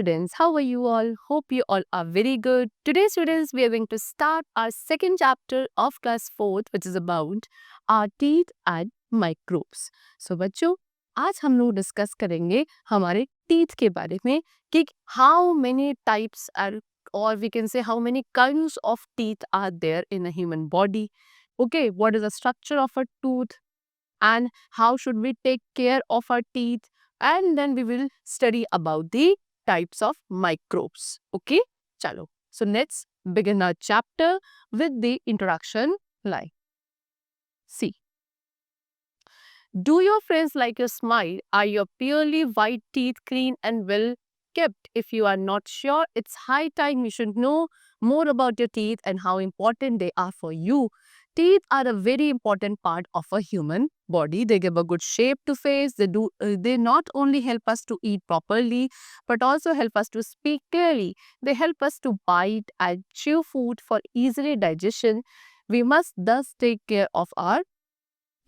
students, how are you all? Hope you all are very good. Today, students, we are going to start our second chapter of class 4th, which is about our teeth and microbes. So, बच्चों, आज हम लोग discuss करेंगे हमारे teeth के बारे में कि how many types are, or we can say how many kinds of teeth are there in a human body. Okay, what is the structure of a tooth and how should we take care of our teeth, and then we will study about the types of microbes. Okay, chalo. So let's begin our chapter with the introduction line. See, do your friends like your smile? Are your purely white teeth clean and well kept? If you are not sure, it's high time you should know more about your teeth and how important they are for you. Teeth are a very important part of a human body. They give a good shape to face. They not only help us to eat properly, but also help us to speak clearly. They help us to bite and chew food for easily digestion. We must thus take care of our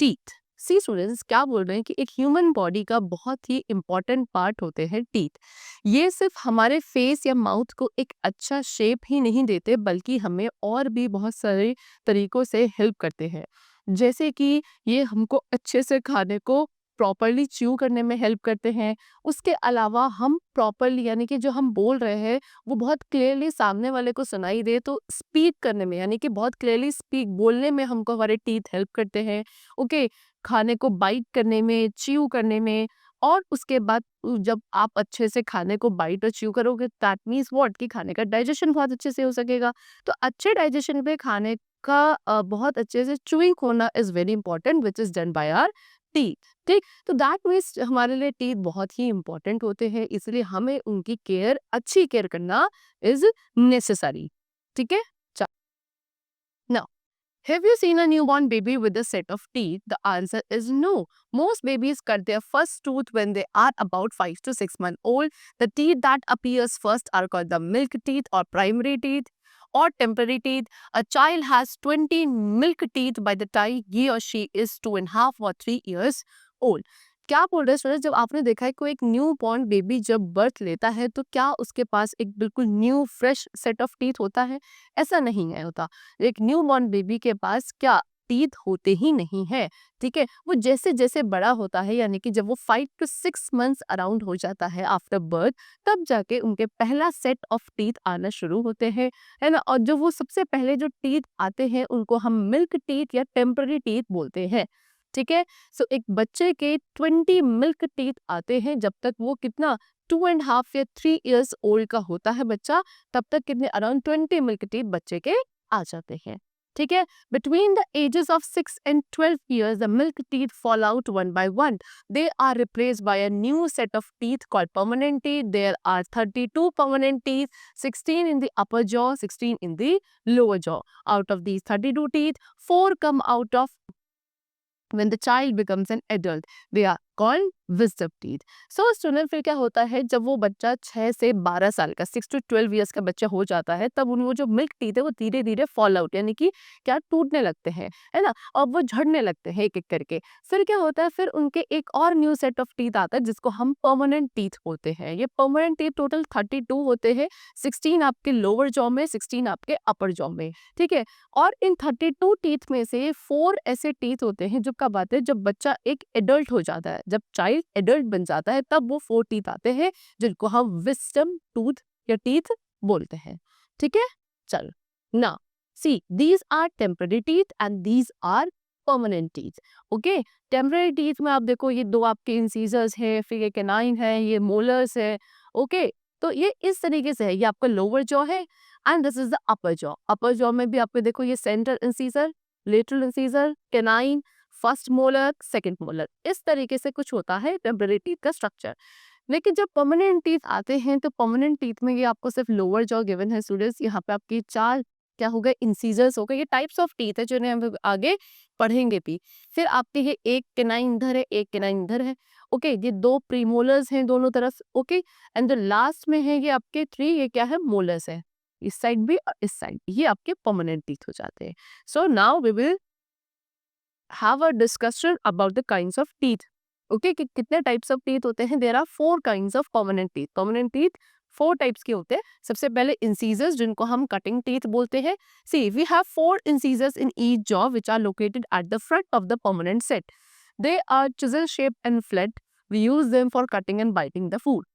teeth. See students, क्या बोल रहे हैं कि एक human body का बहुत ही important part होते हैं टीथ. ये सिर्फ हमारे फेस या माउथ को एक अच्छा शेप ही नहीं देते, बल्कि हमें और भी बहुत सारे तरीकों से हेल्प करते हैं. जैसे कि ये हमको अच्छे से खाने को प्रॉपरली च्यू करने में हेल्प करते हैं. उसके अलावा हम प्रॉपरली, यानी कि जो हम बोल रहे हैं वो बहुत क्लियरली सामने वाले को सुनाई दे, तो स्पीक करने में, यानी कि बहुत क्लियरली स्पीक बोलने में हमको हमारे टीथ हेल्प करते हैं. ओके, खाने को बाइट करने में, च्यू करने में. और उसके बाद जब आप अच्छे से खाने को बाइट और च्यू करोगे, दैट मीन्स व्हाट, कि खाने का डाइजेशन बहुत अच्छे से हो सकेगा. तो अच्छे डाइजेशन पे खाने का बहुत अच्छे से च्यूइंग होना is very important, which is done by our teeth. ठीक, तो दैट मीन्स हमारे लिए टीथ बहुत ही इंपॉर्टेंट होते हैं, इसलिए हमें उनकी केयर, अच्छी केयर करना इज नेसेसरी. ठीक है. Now, have you seen a newborn baby with a set of teeth? The answer is no. Most babies cut their first tooth when they are about 5 to 6 months old. The teeth that appears first are called the milk teeth or primary teeth or temporary teeth. A child has 20 milk teeth by the time he or she is 2.5 or 3 years old. क्या बोल रहे हैं student, जब आपने देखा है कोई एक न्यू बॉर्न बेबी जब बर्थ लेता है तो क्या उसके पास एक बिल्कुल new fresh set of teeth होता है? ऐसा नहीं है होता. एक न्यू बॉर्न बेबी के पास क्या टीथ होते ही नहीं है. ठीक है, वो जैसे जैसे बड़ा होता है, यानी कि जब वो 5 to 6 मंथ्स अराउंड हो जाता है आफ्टर बर्थ, तब जाके उनके पहला सेट ऑफ टीथ आना शुरू होते हैं, है ना. और जो वो सबसे पहले जो टीथ आते हैं उनको हम मिल्क टीथ या टेम्पररी टीथ बोलते हैं. ठीक है. सो एक बच्चे के 20 मिल्क टीथ आते हैं जब तक वो कितना 2.5 या 3 इयर्स ओल्ड का होता है बच्चा, तब तक कितने अराउंड 20 मिल्क टीथ बच्चे के आ जाते हैं. ठीक है. Between the ages of 6 and 12 years, the milk teeth fall out one by one. They are replaced by a new set of teeth called permanent teeth. There are 32 permanent teeth, 16 in the upper jaw, 16 in the lower jaw. Out of these 32 teeth, 4 come out of when the child becomes an adult. They are called wisdom teeth. So student, फिर क्या होता है जब वो बच्चा 6 से 12 साल का, 6 to 12 ईयर्स का बच्चा हो जाता है, तब उन वो जो मिल्क टीथ है वो धीरे धीरे फॉल आउट, यानी कि क्या टूटने लगते हैं, है ना, और वो झड़ने लगते हैं एक एक करके. फिर क्या होता है, फिर उनके एक और न्यू सेट ऑफ टीथ आता है जिसको हम परमानेंट टीथ बोलते हैं. ये परमानेंट टीथ टोटल 32 होते हैं, 16 आपके लोअर जॉ में, 16 आपके अपर जॉ में. ठीक है. और इन 32 टीथ में से 4 ऐसे टीथ होते हैं, जब कब आते हैं, जब बच्चा एक एडल्ट हो जाता है, जब चाइल्ड एडल्ट बन जाता है, तब वो 4 टीथ आते हैं जिनको हम विस्डम टूथ या टीथ बोलते हैं. ठीक है. चल ना, see these are temporary teeth and these are permanent teeth. Okay, temporary teeth में आप देखो ये 2 आपके इंसीजर्स है, फिर ये कैनाइन है, ये मोलर्स है. ओके, तो ये इस तरीके से है. ये आपका लोअर जॉ है and this is the upper jaw. Upper jaw में भी आपको देखो ये centre incisor, lateral incisor, canine, first molar, second molar, इस तरीके से कुछ होता है टेम्पररी टीथ का स्ट्रक्चर. लेकिन जब परमानेंट टीथ आते हैं तो परमानेंट टीथ में ये आपको सिर्फ लोअर जॉ गिवन है स्टूडेंट्स. यहाँ पे आपकी 4 क्या हो गए, इंसीजर्स हो गए. ये टाइप्स ऑफ टीथ है जिन्हें हम आगे पढ़ेंगे भी. फिर आपके ये एक कैनाइन इधर है, एक कैनाइन इधर है. ओके, ये 2 प्रीमोलर्स हैं दोनों तरफ. ओके, एंड जो लास्ट में है ये आपके 3, ये क्या है, मोलर्स है, इस साइड भी और इस साइड भी. ये आपके परमानेंट टीथ हो जाते हैं. So now we will have a discussion about the kinds of teeth. Okay, कि कितने types of teeth होते हैं. There are 4 kinds of permanent teeth. Permanent teeth 4 types के होते हैं। सबसे पहले इंसीजर्स, जिनको हम कटिंग टीथ बोलते हैं। See we have 4 incisors in each jaw which are located at the front of the permanent set. They are chisel shaped and flat. We use them for cutting and biting the food.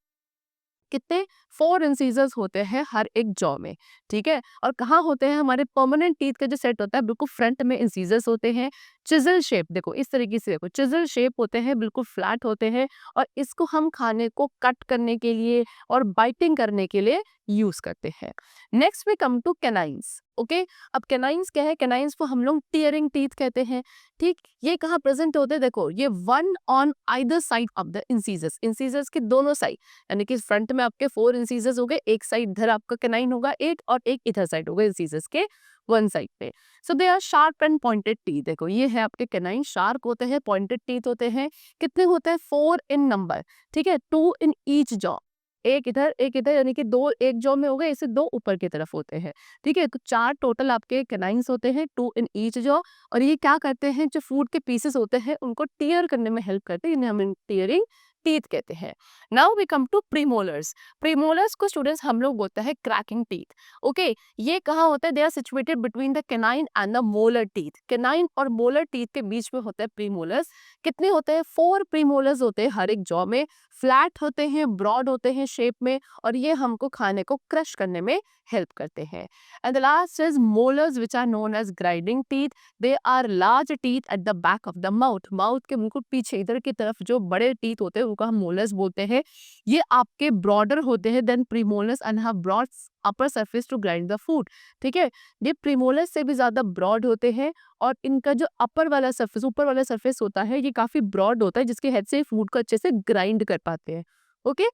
कितने 4 incisors होते हैं हर एक jaw में, ठीक है। और कहाँ होते हैं, हमारे परमानेंट टीथ का जो सेट होता है बिल्कुल फ्रंट में इंसीजर्स होते हैं। चिजल शेप, देखो इस तरीके से, देखो चिजल शेप होते हैं, बिल्कुल फ्लैट होते हैं, और इसको हम खाने को कट करने के लिए और बाइटिंग करने के लिए यूज करते हैं। Next we come to canines. Okay, अब कैनाइंस क्या है, कैनाइंस को हम लोग टीयरिंग टीथ कहते हैं, ठीक। ये कहाँ प्रेजेंट होते हैं, देखो ये one on either side of the incisors, incisors के दोनों साइड, यानी कि फ्रंट में आपके 4 इंसीजर्स हो गए, एक साइड इधर आपका कैनाइन होगा एक, और एक इधर साइड होगा इंसीजर्स के वन साइड पे। So they are sharp and pointed teeth. देखो ये है आपके कैनाइन, शार्प होते हैं, पॉइंटेड टीथ होते हैं। कितने होते हैं, 4 इन नंबर, ठीक है, 2 इन ईच जॉ, एक इधर, यानी कि 2 एक जॉ में हो गए, इसे 2 ऊपर की तरफ होते हैं, ठीक है। तो 4 टोटल आपके कैनाइंस होते हैं, 2 इन ईच जॉ। और ये क्या करते हैं, जो फूड के पीसेस होते हैं उनको टीयर करने में हेल्प करते हैं, इन्हें हम टीयरिंग टीथ कहते हैं। Now we come to premolars. Premolars को स्टूडेंट्स हम लोग बोलते हैं क्रैकिंग टीथ। ओके, ये कहाँ होता है, they are situated between the canine and the molar teeth. Canine और मोलर टीथ के बीच में होता है प्रीमोलर्स। कितने होते हैं, 4 प्रीमोलर्स होते हैं हर एक जॉ में, फ्लैट होते हैं, ब्रॉड होते हैं शेप में, और ये हमको खाने को क्रश करने में हेल्प करते हैं। And the last is molars which are known as grinding teeth. They are large teeth at the back of the mouth, mouth के बिल्कुल पीछे इधर की तरफ जो बड़े टीथ होते हैं उनको हम मोलर्स बोलते हैं। ये आपके ब्रॉडर होते हैं than premolars and have broad upper surface to grind the food, ठीक है। ये प्रीमोलर्स से भी ज्यादा ब्रॉड होते हैं, और इनका जो अपर वाला सरफेस, ऊपर वाला सरफेस होता है, ये काफी ब्रॉड होता है, जिसके हेड से फूड को अच्छे से ग्राइंड कर पाते हैं। ओके,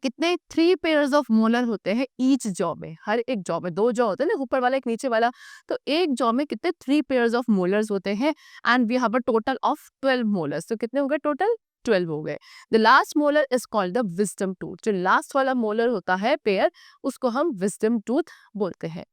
कितने 3 पेयर्स ऑफ मोलर होते हैं ईच जॉ में, हर एक जॉ में 2 जॉ होते हैं ना, ऊपर वाला एक नीचे वाला, तो एक जॉ में कितने 3 पेयर्स ऑफ मोलर्स होते हैं। And we have a total of 12 molars. तो कितने हो गए टोटल, 12 हो गए। The last molar is called the wisdom tooth. जो लास्ट वाला मोलर होता है पेयर, उसको हम विजडम टूथ बोलते हैं,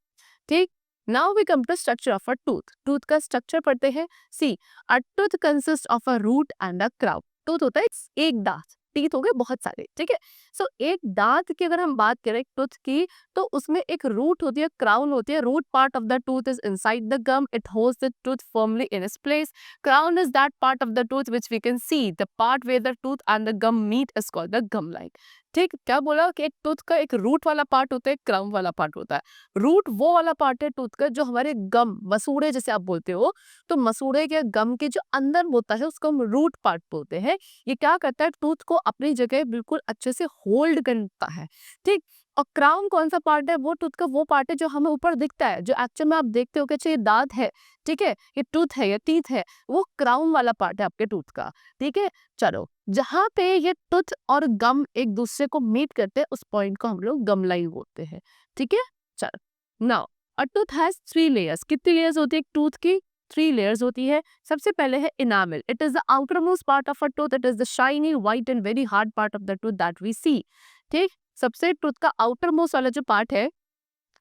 ठीक। Now we come to structure of a tooth. Tooth का स्ट्रक्चर पढ़ते हैं। See, a tooth consist of a root and a crown. Tooth होता है एक दांत, टीथ हो गए बहुत सारे, ठीक है। सो एक दांत की अगर हम बात करें टूथ की, तो उसमें एक रूट होती है, क्राउन होती है। Root part of the tooth is inside the gum, it holds the tooth firmly in its place. Crown is that part of the tooth which we can see, the part where the tooth and the gum meet is called the gum line, ठीक। क्या बोला कि एक tooth का एक root वाला part होता है, क्राउन वाला पार्ट होता है। रूट वो वाला पार्ट है टूथ का जो हमारे गम, मसूड़े जैसे आप बोलते हो, तो मसूड़े के गम के जो अंदर होता है उसको हम रूट पार्ट बोलते हैं। ये क्या करता है, टूथ को अपनी जगह बिल्कुल अच्छे से होल्ड करता है, ठीक। और क्राउन कौन सा पार्ट है, वो टूथ का वो पार्ट है जो हमें ऊपर दिखता है, जो एक्चुअल में आप देखते हो कि अच्छा ये दांत है, ठीक है, ये टूथ है, ये टीथ है, वो क्राउन वाला पार्ट है आपके टूथ का, ठीक है। चलो, जहां पे ये टूथ और गम एक दूसरे को मीट करते हैं, उस पॉइंट को हम लोग गम लाइन बोलते हैं, ठीक है। चलो, now a tooth has 3 layers. कितनी लेयर्स होती है एक टूथ की, 3 लेयर्स होती है। सबसे पहले है enamel, it is the outer most part of a tooth, it is the shiny white and very hard part of the tooth that we see, ठीक। सबसे टूथ का आउटर मोस्ट वाला जो पार्ट है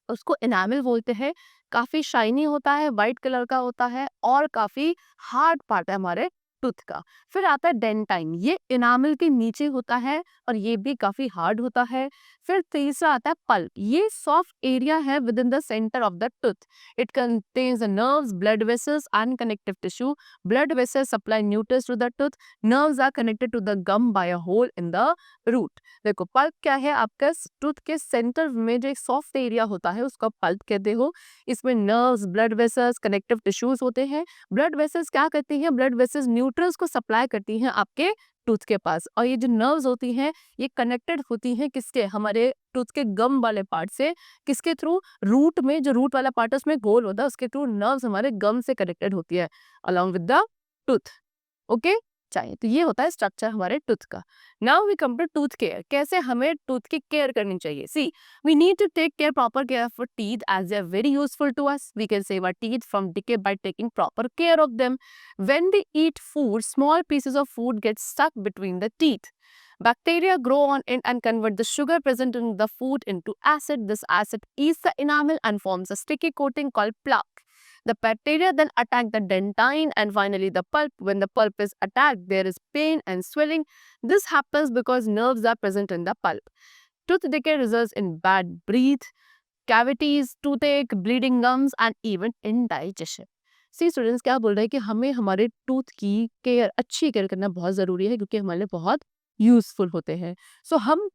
उसको इनामल बोलते हैं। काफी शाइनी होता है, व्हाइट कलर का होता है, और काफी हार्ड पार्ट है हमारे टूथ का। फिर आता है डेंटाइन, ये इनामल के नीचे होता है और ये भी काफी हार्ड होता है। फिर तीसरा आता है पल्प, ये सॉफ्ट एरिया है within the centre of the tooth. It contains the nerves, blood vessels and connective tissue. Blood vessels supply nutrients to the tooth, nerves are connected to the gum by a hole in the root. देखो pulp क्या है, आपका tooth के centre में जो एक soft area होता है उसको पल्प कहते हो। इसमें nerves, blood vessels, connective tissues होते हैं। ब्लड वेसल्स क्या करती हैं, ब्लड वेसल्स न्यूट्रिएंट्स को सप्लाई करती हैं आपके टूथ के पास, और ये जो नर्व्स होती हैं ये कनेक्टेड होती हैं किसके, हमारे टूथ के गम वाले पार्ट से। किसके थ्रू, रूट में, जो रूट वाला पार्ट है उसमें गोल होता है, उसके थ्रू नर्व्स हमारे गम से कनेक्टेड होती है along with the tooth, okay. चाहिए तो ये होता है स्ट्रक्चर हमारे टूथ का। Now we come to tooth care, कैसे हमें टूथ की केयर करनी चाहिए। See, we need to take care proper care of our teeth as they are very useful to us. We can save our teeth from decay by taking proper care of them. When we eat food, small pieces of food get stuck between the teeth. Bacteria grow on it and convert the sugar present in the food into acid. This acid eats the enamel and forms a sticky coating called plaque. The bacteria then attack the dentine and finally the pulp. When the pulp is attacked, there is pain and swelling. This happens because nerves are present in the pulp. Tooth decay results in bad breath, cavities, toothache, bleeding gums and even indigestion. See students क्या बोल रहे हैं कि हमें हमारे tooth की care, अच्छी care करना बहुत ज़रूरी है क्योंकि हमारे लिए बहुत यूजफुल होते हैं. सो हम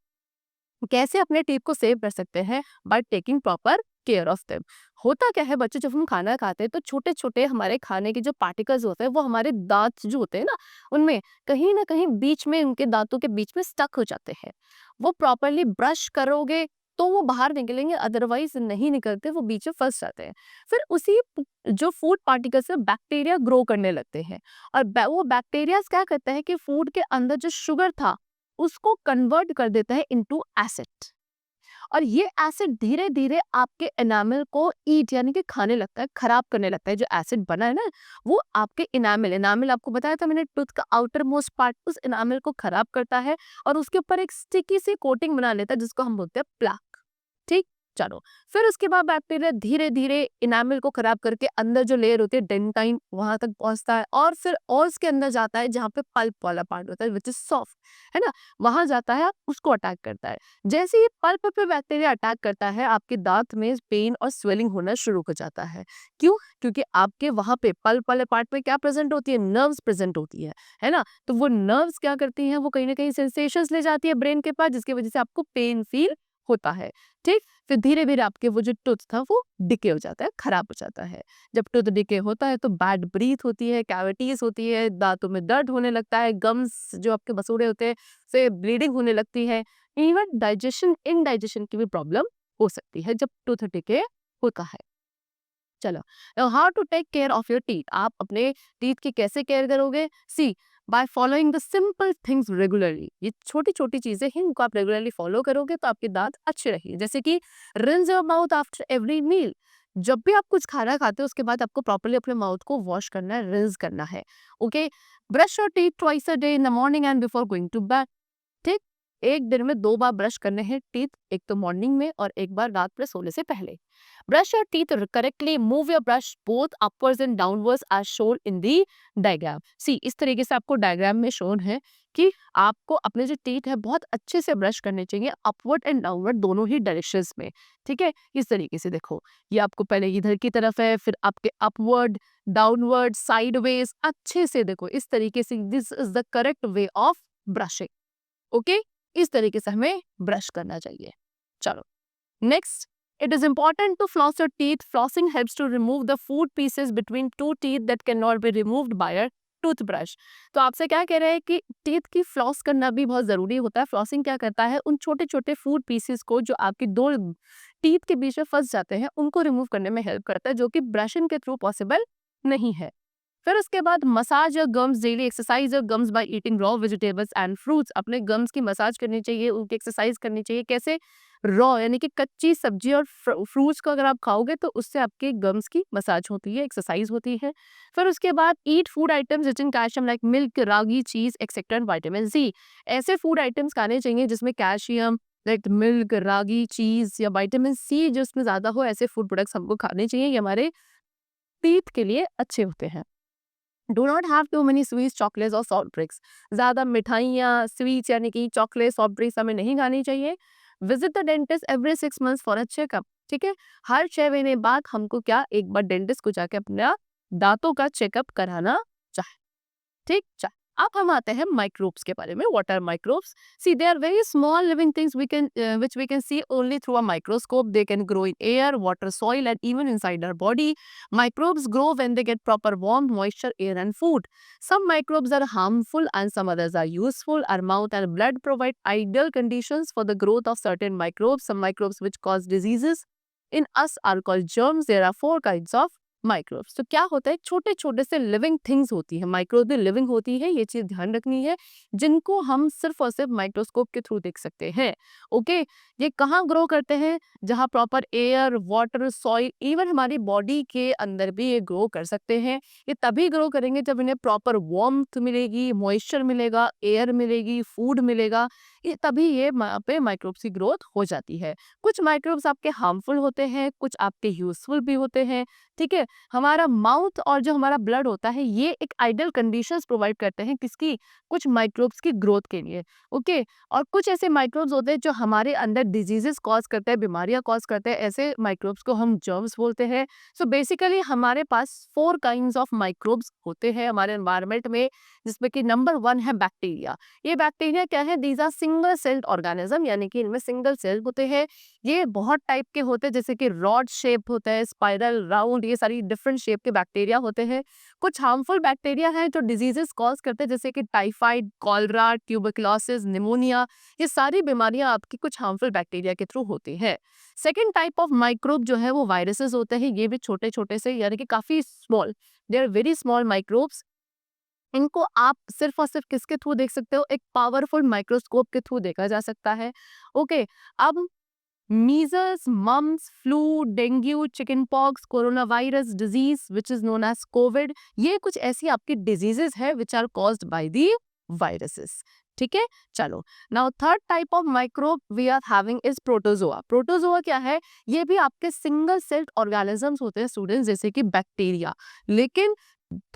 कैसे अपने टीथ को सेव कर सकते हैं? By taking proper care of them. होता क्या है बच्चों, जब हम खाना खाते हैं तो छोटे छोटे हमारे खाने के जो पार्टिकल्स होते हैं वो हमारे दांत जो होते हैं ना, उनमें कहीं ना कहीं बीच में, उनके दांतों के बीच में स्टक हो जाते हैं. वो प्रॉपरली ब्रश करोगे तो वो बाहर निकलेंगे, अदरवाइज नहीं निकलते, वो बीच में फंस जाते हैं. फिर जो फूड पार्टिकल्स है बैक्टीरिया ग्रो करने लगते हैं. और वो बैक्टीरिया क्या करता है कि फूड के अंदर जो शुगर था उसको कन्वर्ट कर देता है इनटू एसिड. और ये एसिड धीरे धीरे आपके एनामल को ईट यानी कि खाने लगता है, खराब करने लगता है. जो एसिड बना है ना, वो आपके इनामिल इनामिल आपको बताया था मैंने, टूथ का आउटर मोस्ट पार्ट, उस इनामिल को खराब करता है और उसके ऊपर एक स्टिकी सी कोटिंग बना लेता है जिसको हम बोलते हैं प्लाक. ठीक. चलो, फिर उसके बाद बैक्टीरिया धीरे धीरे इनामिल को खराब करके अंदर जो लेयर होती है डेंटाइन, वहां तक पहुंचता है और फिर और उसके अंदर जाता है जहाँ पे पल्प वाला पार्ट होता है विच इज सॉफ्ट, है ना, वहां जाता है, उसको अटैक करता है. जैसे ही पल्प पे बैक्टीरिया अटैक करता है, आपके दांत में पेन और स्वेलिंग होना शुरू हो जाता है. क्यों? क्योंकि आपके वहां पे पल्प वाले पार्ट में क्या प्रेजेंट होती है? नर्व्स प्रेजेंट होती है ना. तो वो नर्व्स क्या करती हैं? वो कहीं ना कहीं सेंसेशंस ले जाती है ब्रेन के पास, जिसकी वजह से आपको पेन फील होता है. ठीक. फिर धीरे धीरे आपके वो जो टूथ था वो डिके हो जाता है, खराब हो जाता है. जब टूथ डिके होता है तो बैड ब्रीथ होती है, कैविटीज होती है, दांतों में दर्द होने लगता है, गम्स जो आपके मसूड़े होते हैं से ब्लीडिंग होने लगती है. इवन डाइजेशन, इनडाइजेशन की भी प्रॉब्लम हो सकती है जब टूथ डिके होता है. चलो, how to take care of your teeth. आप अपने टीथ की कैसे केयर करोगे? See, by following the simple things regularly. ये छोटी छोटी चीजें हैं, इनको आप रेगुलरली फॉलो करोगे तो आपके दांत अच्छे रहेंगे. जैसे कि rinse your mouth after every meal. जब भी आप कुछ खाना खाते हो उसके बाद आपको प्रॉपरली अपने माउथ को वॉश करना है, रिंस करना है. Okay. Brush your teeth twice a day in the morning and before going to bed. ठीक. एक दिन में 2 बार ब्रश करने हैं टीथ, एक तो मॉर्निंग में और एक बार रात में सोने से पहले. Brush your teeth correctly, move your brush both upwards and downwards as shown in the diagram. See, इस तरीके से आपको डायग्राम में शोन है कि आपको अपने जो टीथ है बहुत अच्छे से ब्रश करने चाहिए, अपवर्ड एंड डाउनवर्ड दोनों ही डायरेक्शंस में. ठीक है, इस तरीके से देखो, ये आपको पहले इधर की तरफ है, फिर आपके अपवर्ड, डाउनवर्ड, साइडवेज, अच्छे से देखो इस तरीके से. This is the correct way of brushing. Okay. इस तरीके से हमें ब्रश करना चाहिए. चलो, next, it is important to floss your teeth. Flossing helps to remove the food pieces between two teeth that cannot be removed by a toothbrush. तो आपसे क्या कह रहे हैं कि टीथ की फ्लॉस करना भी बहुत जरूरी होता है. फ्लॉसिंग क्या करता है? उन छोटे छोटे फूड पीसेस को जो आपके दो टीथ के बीच में फंस जाते हैं उनको रिमूव करने में हेल्प करता है, जो कि ब्रशिंग के थ्रू पॉसिबल नहीं है. फिर उसके बाद massage your gums daily. Exercise your gums by eating raw vegetables and fruits. अपने गम्स की मसाज करनी चाहिए, उनकी एक्सरसाइज करनी चाहिए. कैसे? रॉ यानी कि कच्ची सब्जी और फ्रूट्स को अगर आप खाओगे तो उससे आपके गम्स की मसाज होती है, एक्सरसाइज होती है. फिर उसके बाद eat food items rich in calcium like milk, ragi, cheese etcetera and vitamin C. ऐसे फूड आइटम्स खाने चाहिए जिसमें कैल्शियम लाइक मिल्क, रागी, चीज या विटामिन सी जो उसमें ज्यादा हो, ऐसे फूड प्रोडक्ट्स हमको खाने चाहिए. ये हमारे टीथ के लिए अच्छे होते हैं. Do not have too many sweets, chocolates और सॉफ्ट ड्रिंक्स. ज़्यादा मिठाइयाँ, स्वीट्स यानी कि चॉकलेट, सॉफ्ट ड्रिंक्स हमें नहीं खानी चाहिए. Visit the dentist every 6 months for a checkup. ठीक है, हर 6 महीने बाद हमको क्या एक बार डेंटिस्ट को जाके अपना दांतों का चेकअप कराना चाहिए. ठीक. चल, अब हम आते हैं माइक्रोब्स के बारे में. What are microbes? See, they are very small living things we can which we can see only through a microscope. They can grow in air, water, soil and even inside our body. Microbes grow when they get proper warmth, moisture, air and food. Some microbes are harmful and some others are useful. Our mouth and blood provide ideal conditions for the growth of certain microbes. Some microbes which cause diseases in us are called germs. There are 4 kinds of microbes. तो क्या होता है? छोटे छोटे से living things होती है, microbe भी लिविंग होती है, ये चीज ध्यान रखनी है, जिनको हम सिर्फ और सिर्फ माइक्रोस्कोप के थ्रू देख सकते हैं. ओके. ये कहाँ ग्रो करते हैं? जहाँ proper air, water, soil, even हमारी बॉडी के अंदर भी ये ग्रो कर सकते हैं. ये तभी ग्रो करेंगे जब इन्हें प्रॉपर वार्मथ मिलेगी, मॉइस्चर मिलेगा, एयर मिलेगी, फूड मिलेगा. तभी ये वहाँ पे माइक्रोब्स की ग्रोथ हो जाती है। कुछ माइक्रोब्स आपके हार्मफुल होते हैं, कुछ आपके यूजफुल भी होते हैं, ठीक है। हमारा माउथ और जो हमारा ब्लड होता है ये एक आइडियल कंडीशंस प्रोवाइड करते हैं किसकी, कुछ माइक्रोब्स की ग्रोथ के लिए, ओके। और कुछ ऐसे माइक्रोब्स होते हैं जो हमारे अंदर डिजीजेस कॉज करते हैं, बीमारियां कॉज करते हैं, ऐसे माइक्रोब्स को हम जर्म्स बोलते हैं। सो बेसिकली हमारे पास 4 काइंड्स ऑफ माइक्रोब्स होते हैं हमारे एनवायरनमेंट में, जिसमें कि नंबर 1 है बैक्टीरिया। ये बैक्टीरिया क्या है, these are single celled organism, यानी कि इनमें सिंगल सेल होते हैं। ये बहुत टाइप के होते हैं, जैसे कि रॉड शेप होता है, स्पाइरल, राउंड, ये सारी डिफरेंट शेप के बैक्टीरिया होते हैं। कुछ हार्मफुल बैक्टीरिया हैं जो डिजीजेस कॉज करते हैं, जैसे कि टाइफाइड, कॉलरा, ट्यूबरकुलोसिस, निमोनिया, ये सारी बीमारियां आपकी कुछ हार्मफुल बैक्टीरिया के थ्रू होती है। सेकेंड टाइप ऑफ माइक्रोब जो है वो वायरसेस होते हैं, ये भी छोटे छोटे से, यानी कि काफी small, they are very small microbes. इनको आप सिर्फ और सिर्फ किसके थ्रू देख सकते हो, एक पावरफुल माइक्रोस्कोप के थ्रू देखा जा सकता है, ओके। अब measles, mumps, flu, dengue, chicken pox, corona virus disease which is known as covid, ये कुछ ऐसी आपकी डिजीजेस है which are caused by the viruses, ठीक है। चलो, now third type of microbe we are having is protozoa. Protozoa क्या है, ये भी आपके सिंगल सेल्ड ऑर्गेनिजम्स होते हैं स्टूडेंट्स, जैसे कि बैक्टीरिया, लेकिन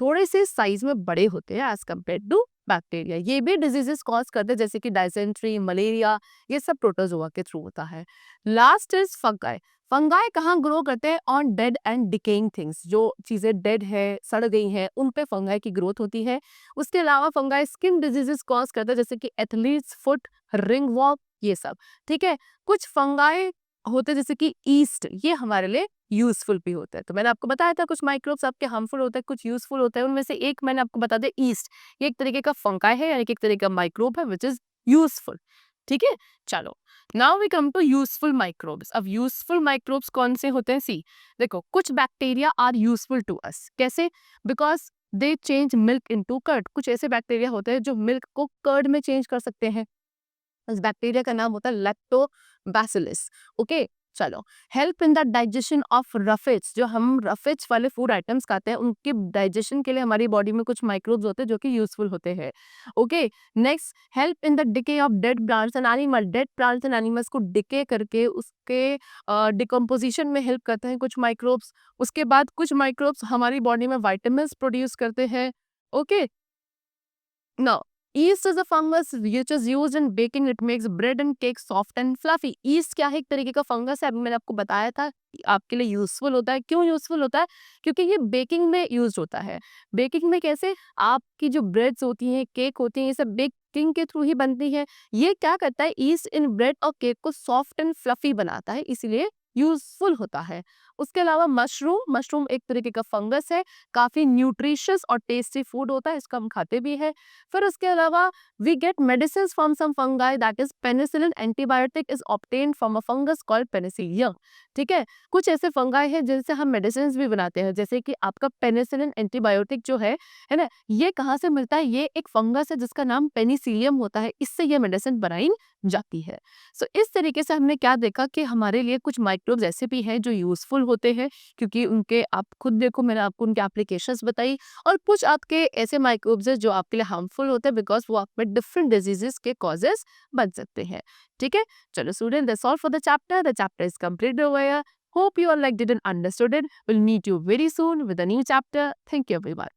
थोड़े से साइज में बड़े होते हैं एज कम्पेयर टू बैक्टीरिया। ये भी डिजीजेस कॉज करते हैं, जैसे कि डायसेंट्री, मलेरिया, ये सब प्रोटोजोआ के थ्रू होता है। Last is fungi. फंगाई कहाँ ग्रो करते हैं, on dead and decaying things, जो चीजें डेड है, सड़ गई हैं, उन पे फंगाई की ग्रोथ होती है। उसके अलावा फंगाई स्किन डिजीजेस कॉज करते हैं, जैसे कि एथलीट्स फुट, रिंग वॉक, ये सब, ठीक है। कुछ फंगाई होते हैं जैसे कि ईस्ट, ये हमारे लिए यूजफुल भी होता है। तो मैंने आपको बताया था कुछ माइक्रोब्स आपके हार्मफुल होते हैं, कुछ यूजफुल होते हैं, उनमें से एक मैंने आपको बता दिया ईस्ट, ये एक तरीके का फंगाई है, यानी कि एक तरीके का माइक्रोब है विच इज यूजफुल, ठीक है। चलो, now we come to useful microbes. अब यूजफुल माइक्रोब्स कौन से होते हैं, सी देखो, कुछ bacteria are useful to us, कैसे, because they change milk into curd. कुछ ऐसे बैक्टीरिया होते हैं जो मिल्क को कर्ड में चेंज कर सकते हैं, उस बैक्टीरिया का नाम होता है लैक्टोबैसिलस, ओके। चलो, help in the digestion of roughage, जो हम रफेज वाले फूड आइटम्स खाते हैं उनके डाइजेशन के लिए हमारी बॉडी में कुछ माइक्रोब्स होते हैं जो कि यूजफुल होते हैं, okay. Next, help in the decay of dead plants and animal. Dead plants and animals को डिके करके उसके डिकम्पोजिशन में हेल्प करते हैं कुछ माइक्रोब्स। उसके बाद कुछ माइक्रोब्स हमारी बॉडी में वाइटामिन्स प्रोड्यूस करते हैं, okay. Now, yeast is a fungus which is used in baking. It makes bread and cake soft and fluffy. Yeast क्या है, एक तरीके का फंगस है, अभी मैंने आपको बताया था कि आपके लिए यूजफुल होता है। क्यों यूजफुल होता है, क्योंकि ये बेकिंग में यूज होता है। बेकिंग में कैसे, आपकी जो ब्रेड्स होती हैं, केक होती हैं, ये सब बेकिंग के थ्रू ही बनती है। ये क्या करता है, ईस्ट इन ब्रेड और केक को सॉफ्ट एंड फ्लफी बनाता है, इसीलिए यूजफुल होता है। उसके अलावा मशरूम, मशरूम एक तरीके का फंगस है, काफी न्यूट्रिशियस और टेस्टी फूड होता है, इसको हम खाते भी है। फिर उसके अलावा we get medicine from some fungi, that is penicillin antibiotic is obtained from a fungus called penicillium, ठीक है। कुछ ऐसे फंगाई है जिनसे हम मेडिसिन भी बनाते हैं, जैसे कि आपका पेनिसिलिन एंटीबायोटिक जो है ना, ये कहाँ से मिलता है, ये एक फंगस है जिसका नाम पेनिसिलियम होता है, इससे ये मेडिसिन बनाई जाती है। सो इस तरीके से हमने क्या देखा कि हमारे लिए कुछ माइक्रोब्स ऐसे भी हैं जो यूजफुल होते हैं, क्योंकि उनके, आप खुद देखो, मैंने आपको उनके एप्लीकेशंस बताई। और कुछ आपके ऐसे माइक्रोब्स हैं जो आपके लिए हार्मफुल होते हैं, बिकॉज वो आप में डिफरेंट डिजीजेस के कॉजेस बन सकते हैं, ठीक है। चलो student, that's all for the chapter is complete over. Hope you all liked it and understood it. We'll meet you very soon with a new chapter. Thank you everyone.